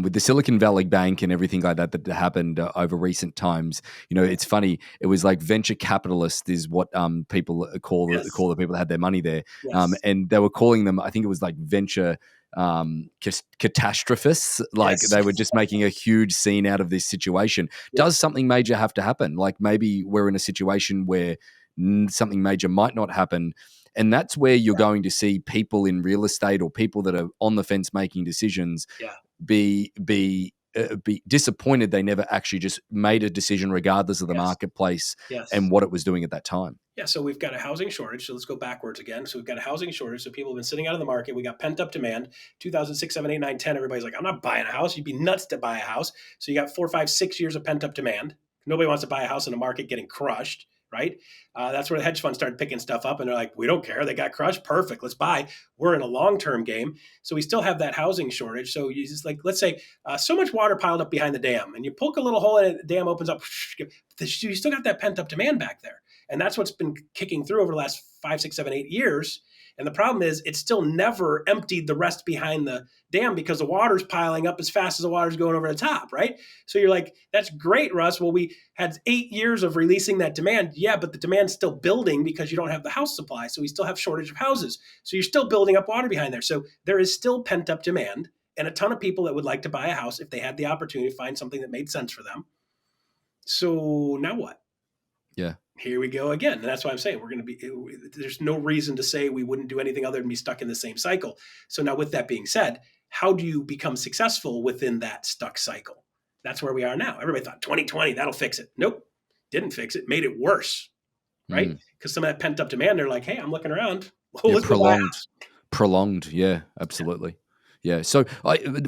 with the Silicon Valley Bank and everything like that that happened over recent times, it's funny. It was like venture capitalist is what people call Yes. the people that had their money there, Yes. and they were calling them. I think it was like venture catastrophists. Like Yes. they were just making a huge scene out of this situation. Yep. Does something major have to happen? Like maybe we're in a situation where something major might not happen. And that's where you're going to see people in real estate or people that are on the fence making decisions Yeah. be disappointed they never actually just made a decision regardless of the Yes. marketplace Yes. and what it was doing at that time. Yeah, so we've got a housing shortage. So let's go backwards again. So we've got a housing shortage. So people have been sitting out of the market. We got pent up demand. 2006, 7, 8, 9, 10. Everybody's like, I'm not buying a house. You'd be nuts to buy a house. So you got 4, 5, 6 years of pent up demand. Nobody wants to buy a house in a market getting crushed, right? That's where the hedge funds started picking stuff up, and they're like, we don't care. They got crushed. Perfect. Let's buy. We're in a long term game. So we still have that housing shortage. So you just like, let's say so much water piled up behind the dam, and you poke a little hole in it, the dam opens up. You still got that pent up demand back there. And that's what's been kicking through over the last 5, 6, 7, 8 years. And the problem is it's still never emptied the rest behind the dam because the water's piling up as fast as the water's going over the top, right? So you're like, that's great, Russ. Well, we had 8 years of releasing that demand. Yeah, but the demand's still building because you don't have the house supply. So we still have shortage of houses. So you're still building up water behind there. So there is still pent up demand and a ton of people that would like to buy a house if they had the opportunity to find something that made sense for them. So now what? Yeah. Here we go again. And that's why I'm saying there's no reason to say we wouldn't do anything other than be stuck in the same cycle. So now with that being said, how do you become successful within that stuck cycle? That's where we are now. Everybody thought 2020, that'll fix it. Nope. Didn't fix it, made it worse, right? Because some of that pent up demand, they're like, hey, I'm looking around. Oh, Yeah, let's go buy a house. prolonged. Yeah, absolutely. Yeah. So,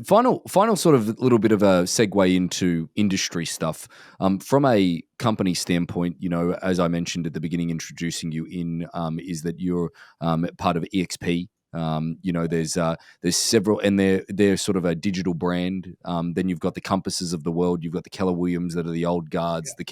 final sort of little bit of a segue into industry stuff. From a company standpoint, as I mentioned at the beginning, introducing you in, is that you're part of EXP. There's several, and they're sort of a digital brand. Then you've got the Compasses of the world. You've got the Keller Williams that are the old guards, the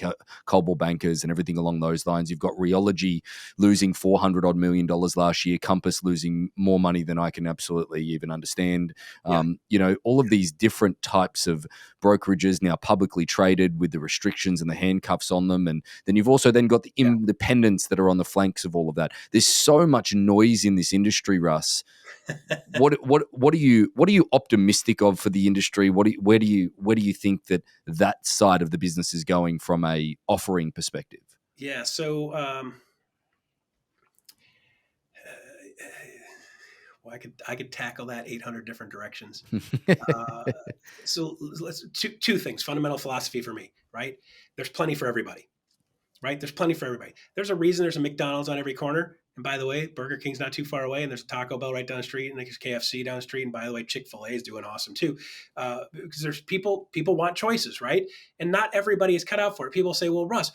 Coldwell Bankers, and everything along those lines. You've got Realty losing $400 million last year. Compass losing more money than I can absolutely even understand. All of these different types of brokerages now publicly traded with the restrictions and the handcuffs on them, and then you've also then got the independents that are on the flanks of all of that. There's so much noise in this industry, Russ. What are you optimistic of for the industry? Where do you think that side of the business is going from a offering perspective? Yeah. So I could tackle that 800 different directions. So let's two things. Fundamental philosophy for me, right? There's plenty for everybody, right? There's plenty for everybody. There's a reason there's a McDonald's on every corner. And by the way, Burger King's not too far away, and there's a Taco Bell right down the street, and there's KFC down the street. And by the way, Chick-fil-A is doing awesome too, because there's people want choices, right? And not everybody is cut out for it. People say, "Well, Russ,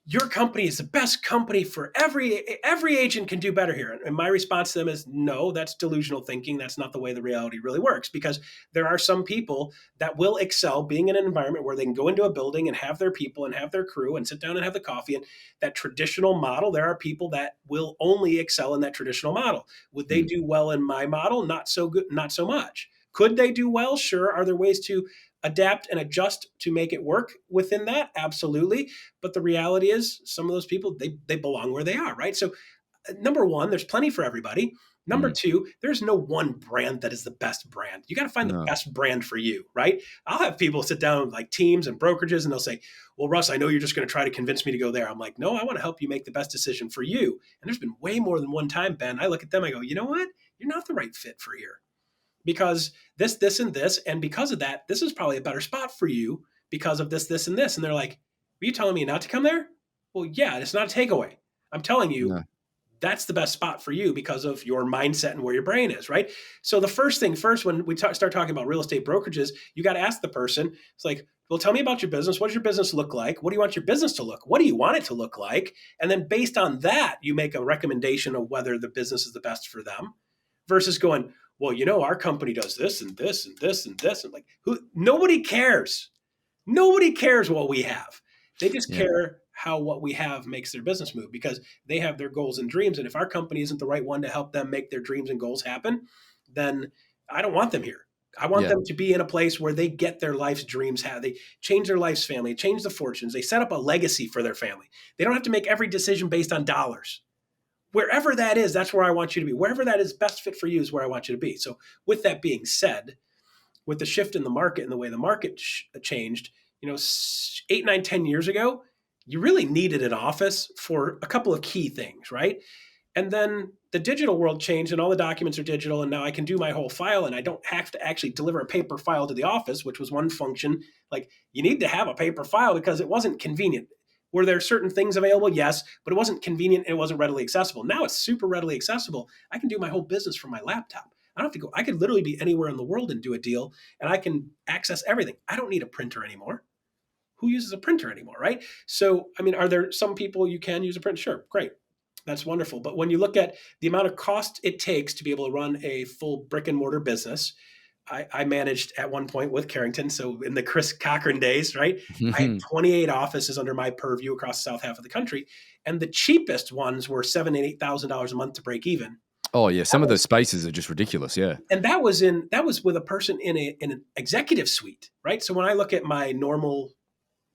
your company is the best company for every agent can do better here." And my response to them is, no, that's delusional thinking. That's not the way the reality really works, because there are some people that will excel being in an environment where they can go into a building and have their people and have their crew and sit down and have the coffee. And that traditional model, there are people that will only excel in that traditional model. Would they do well in my model? Not so good, not so much. Could they do well? Sure. Are there ways to adapt and adjust to make it work within that? Absolutely. But the reality is some of those people, they belong where they are, right? So number one, there's plenty for everybody. Number two, there's no one brand that is the best brand. You got to find the best brand for you, right? I'll have people sit down like teams and brokerages and they'll say, well, Russ, I know you're just going to try to convince me to go there. I'm like, no, I want to help you make the best decision for you. And there's been way more than one time, Ben, I look at them, I go, you know what? You're not the right fit for here, because this, and this. And because of that, this is probably a better spot for you because of this, and this. And they're like, are you telling me not to come there? Well, yeah, it's not a takeaway. I'm telling you, that's the best spot for you because of your mindset and where your brain is, right? So the first thing first, when we start talking about real estate brokerages, you got to ask the person, it's like, well, tell me about your business. What does your business look like? What do you want your business to look? What do you want it to look like? And then based on that, you make a recommendation of whether the business is the best for them, versus going, well, our company does this and this and this and this. And like, nobody cares. Nobody cares what we have. They just care how what we have makes their business move, because they have their goals and dreams. And if our company isn't the right one to help them make their dreams and goals happen, then I don't want them here. I want Yeah. them to be in a place where they get their life's dreams. They change their life's family, change the fortunes. They set up a legacy for their family. They don't have to make every decision based on dollars. Wherever that is, that's where I want you to be. Wherever that is best fit for you is where I want you to be. So with that being said, with the shift in the market and the way the market changed, 8, 9, 10 years ago, you really needed an office for a couple of key things, right? And then the digital world changed and all the documents are digital. And now I can do my whole file and I don't have to actually deliver a paper file to the office, which was one function. Like, you need to have a paper file because it wasn't convenient. Were there certain things available? Yes, but it wasn't convenient and it wasn't readily accessible. Now it's super readily accessible. I can do my whole business from my laptop. I don't have to go. I could literally be anywhere in the world and do a deal, and I can access everything. I don't need a printer anymore. Who uses a printer anymore, right? So, I mean, are there some people you can use a printer? Sure, great. That's wonderful. But when you look at the amount of cost it takes to be able to run a full brick and mortar business, I managed at one point with Carrington. So in the Chris Cochran days, right? I had 28 offices under my purview across the south half of the country. And the cheapest ones were $7,000 and $8,000 a month to break even. Oh yeah, some of those spaces are just ridiculous. Yeah, and that was with a person in an executive suite, right? So when I look at my normal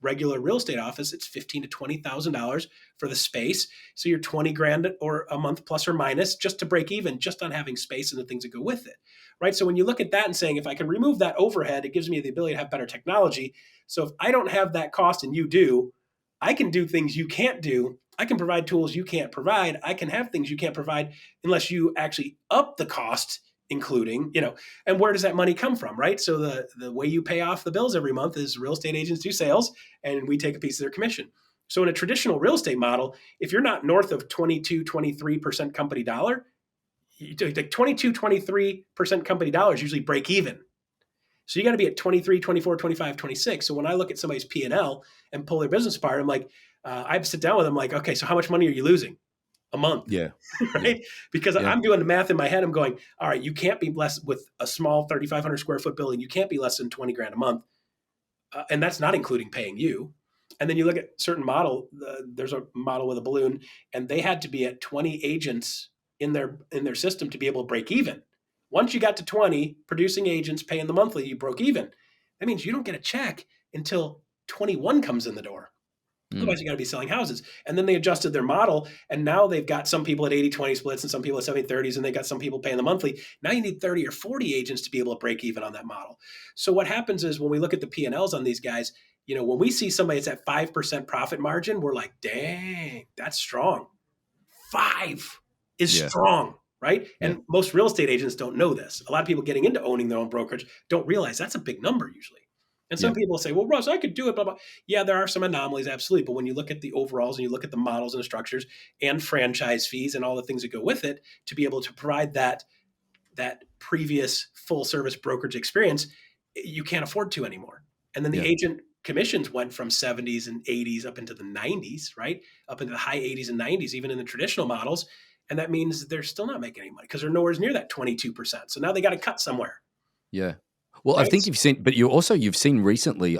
regular real estate office, it's $15,000 to $20,000 for the space. So you're 20 grand or a month plus or minus just to break even, just on having space and the things that go with it, right? So when you look at that and saying, if I can remove that overhead, it gives me the ability to have better technology. So if I don't have that cost and you do, I can do things you can't do. I can provide tools you can't provide. I can have things you can't provide unless you actually up the cost, including, and where does that money come from, right? So the way you pay off the bills every month is real estate agents do sales and we take a piece of their commission. So in a traditional real estate model, if you're not north of 22, 23% company dollar, like 22, 23% company dollars usually break even. So you got to be at 23, 24, 25, 26. So when I look at somebody's P&L and pull their business apart, I'm like, I sit down with them like, okay, so how much money are you losing a month? yeah, right? yeah. Because Yeah. I'm doing the math in my head. I'm going, all right, you can't be less with a small 3,500 square foot building. You can't be less than 20 grand a month. And that's not including paying you. And then you look at certain model, there's a model with a balloon, and they had to be at 20 agents in their system to be able to break even. Once you got to 20 producing agents paying the monthly, you broke even. That means you don't get a check until 21 comes in the door. Otherwise, you got to be selling houses. And then they adjusted their model. And now they've got some people at 80-20 splits and some people at 70-30s, and they got some people paying the monthly. Now you need 30 or 40 agents to be able to break even on that model. So what happens is when we look at the P&Ls on these guys, when we see somebody that's at 5% profit margin, we're like, dang, that's strong. 5 is strong, right? Yeah. And most real estate agents don't know this. A lot of people getting into owning their own brokerage don't realize that's a big number usually. And some people say, well, Russ, I could do it, blah, blah. Yeah, there are some anomalies, absolutely. But when you look at the overalls and you look at the models and the structures and franchise fees and all the things that go with it, to be able to provide that previous full service brokerage experience, you can't afford to anymore. And then the agent commissions went from 70s and 80s up into the 90s, right? Up into the high 80s and 90s, even in the traditional models. And that means they're still not making any money because they're nowhere near that 22%. So now they got to cut somewhere. Yeah. Well, I Right? think you've seen, but you've seen recently.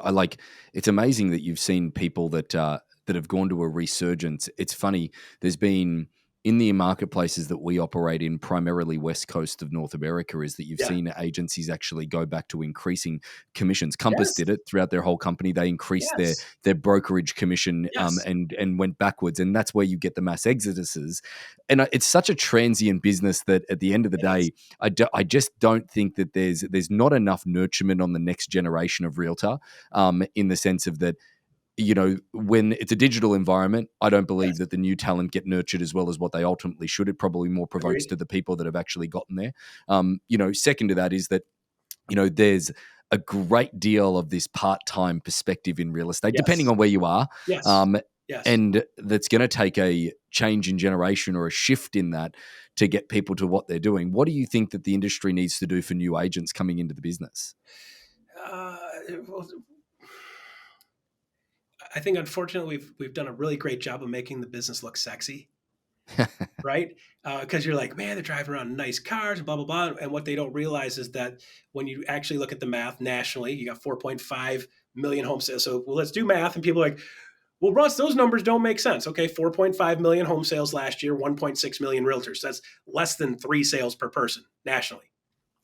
It's amazing that you've seen people that have gone to a resurgence. It's funny. There's been in the marketplaces that we operate in, primarily West Coast of North America, is that you've seen agencies actually go back to increasing commissions. Compass did it throughout their whole company. They increased their brokerage commission and went backwards, and that's where you get the mass exoduses. And it's such a transient business that at the end of the day, I just don't think that there's not enough nurturement on the next generation of realtor, in the sense of that. When it's a digital environment, I don't believe that the new talent get nurtured as well as what they ultimately should. It probably more provokes to the people that have actually gotten there. Second to that is that, there's a great deal of this part-time perspective in real estate, depending on where you are. And that's going to take a change in generation or a shift in that to get people to what they're doing. What do you think that the industry needs to do for new agents coming into the business? I think unfortunately we've done a really great job of making the business look sexy, right? Because you're like, man, they're driving around in nice cars and blah, blah, blah. And what they don't realize is that when you actually look at the math nationally, you got 4.5 million home sales. So let's do math. And people are like, Well, Russ, those numbers don't make sense. Okay, 4.5 million home sales last year, 1.6 million realtors. That's less than 3 sales per person nationally,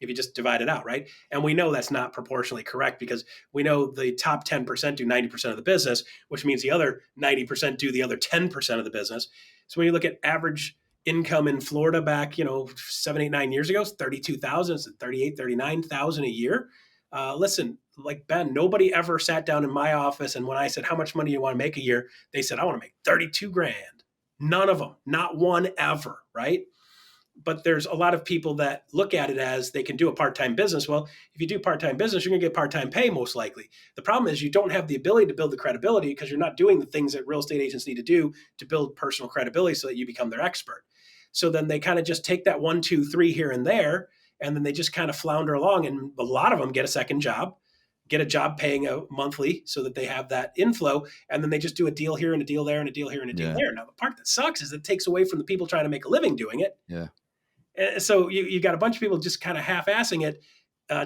if you just divide it out, right? And we know that's not proportionally correct because we know the top 10% do 90% of the business, which means the other 90% do the other 10% of the business. So when you look at average income in Florida back, 7, 8, 9 years ago, it's 32,000, it's 38, 39,000 a year. Listen, like Ben, nobody ever sat down in my office. And when I said, how much money do you want to make a year? They said, I want to make 32 grand. None of them, not one ever, right? But there's a lot of people that look at it as they can do a part-time business. Well, if you do part-time business, you're going to get part-time pay most likely. The problem is you don't have the ability to build the credibility because you're not doing the things that real estate agents need to do to build personal credibility so that you become their expert. So then they kind of just take that 1, 2, 3 here and there, and then they just kind of flounder along. And a lot of them get a second job, get a job paying a monthly so that they have that inflow. And then they just do a deal here and a deal there and a deal here and a deal there. Now, the part that sucks is it takes away from the people trying to make a living doing it. Yeah. So you got a bunch of people just kind of half-assing it,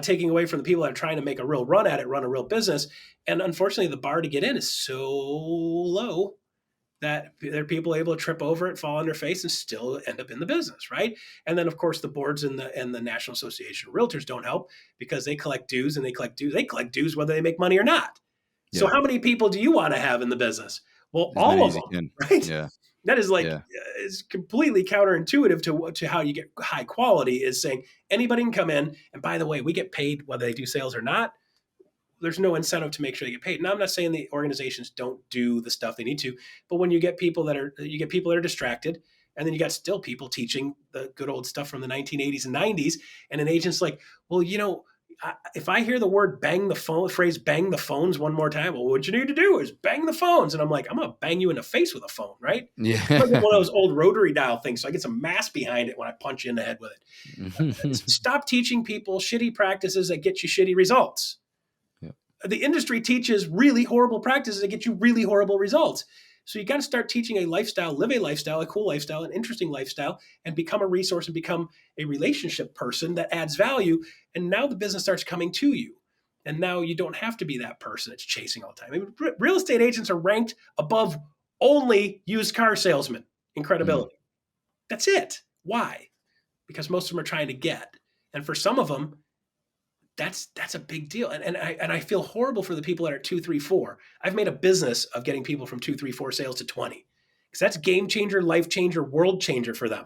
taking away from the people that are trying to make a real run at it, run a real business. And unfortunately, the bar to get in is so low that there are people able to trip over it, fall on their face, and still end up in the business, right? And then, of course, the boards and the National Association of Realtors don't help because they collect dues and they collect dues whether they make money or not. So how many people do you want to have in the business? Well, all of them, right? Yeah. That is it's completely counterintuitive to how you get high quality, is saying anybody can come in. And by the way, we get paid whether they do sales or not. There's no incentive to make sure they get paid. Now, I'm not saying the organizations don't do the stuff they need to, but when you get people that are distracted, and then you got still people teaching the good old stuff from the 1980s and 90s, and an agent's like, well, if I hear the word phrase bang the phones one more time, well, what you need to do is bang the phones. And I'm like, I'm going to bang you in the face with a phone, right? Yeah. Like one of those old rotary dial things. So I get some mass behind it when I punch you in the head with it. Stop teaching people shitty practices that get you shitty results. Yeah. The industry teaches really horrible practices that get you really horrible results. So you got to start teaching a lifestyle, live a lifestyle, a cool lifestyle, an interesting lifestyle, and become a resource and become a relationship person that adds value. And now the business starts coming to you. And now you don't have to be that person that's chasing all the time. I mean, real estate agents are ranked above only used car salesmen in credibility. That's it. Why? Because most of them are trying to get. And for some of them, that's a big deal. And I feel horrible for the people that are 2, 3, 4. I've made a business of getting people from 2, 3, 4 sales to 20. Because that's game changer, life changer, world changer for them.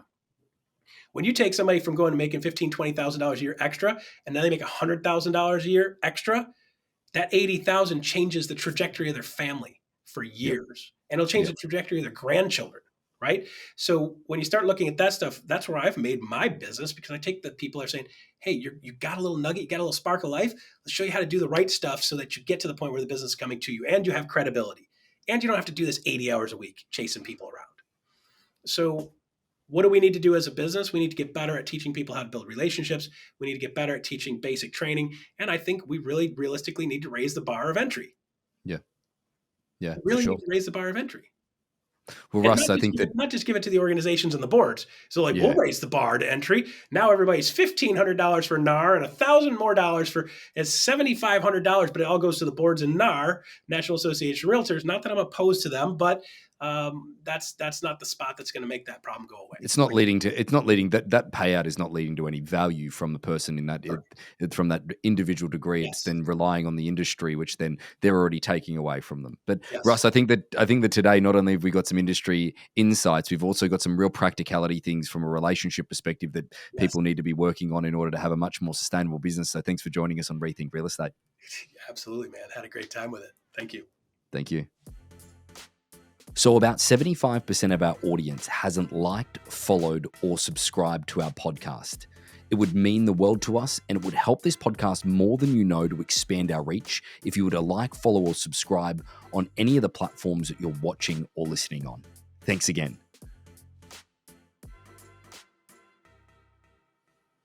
When you take somebody from going to making $15,000, $20,000 a year extra, and now they make $100,000 a year extra, that $80,000 changes the trajectory of their family for years. And it'll change the trajectory of their grandchildren, right? So when you start looking at that stuff, that's where I've made my business, because I take the people that are saying, hey, you got a little nugget, you got a little spark of life. Let's show you how to do the right stuff so that you get to the point where the business is coming to you and you have credibility. And you don't have to do this 80 hours a week chasing people around. So what do we need to do as a business? We need to get better at teaching people how to build relationships. We need to get better at teaching basic training. And I think we really realistically need to raise the bar of entry. Yeah. Yeah. We really need to raise the bar of entry. Well, Russ, I think not just give it to the organizations and the boards. So we'll raise the bar to entry. Now everybody's $1,500 for NAR and $1,000 more for it's $7,500, but it all goes to the boards and NAR, National Association of Realtors. Not that I'm opposed to them, but that's not the spot that's going to make that problem go away. It's not leading that payout is not leading to any value from the person in that from that individual degree. Yes. It's then relying on the industry, which then they're already taking away from them. But yes. Russ, I think that today, not only have we got some industry insights, we've also got some real practicality things from a relationship perspective that people need to be working on in order to have a much more sustainable business. So thanks for joining us on Rethink Real Estate. Absolutely, man. Had a great time with it. Thank you. Thank you. So about 75% of our audience hasn't liked, followed, or subscribed to our podcast. It would mean the world to us, and it would help this podcast more than you know to expand our reach if you were to like, follow, or subscribe on any of the platforms that you're watching or listening on. Thanks again.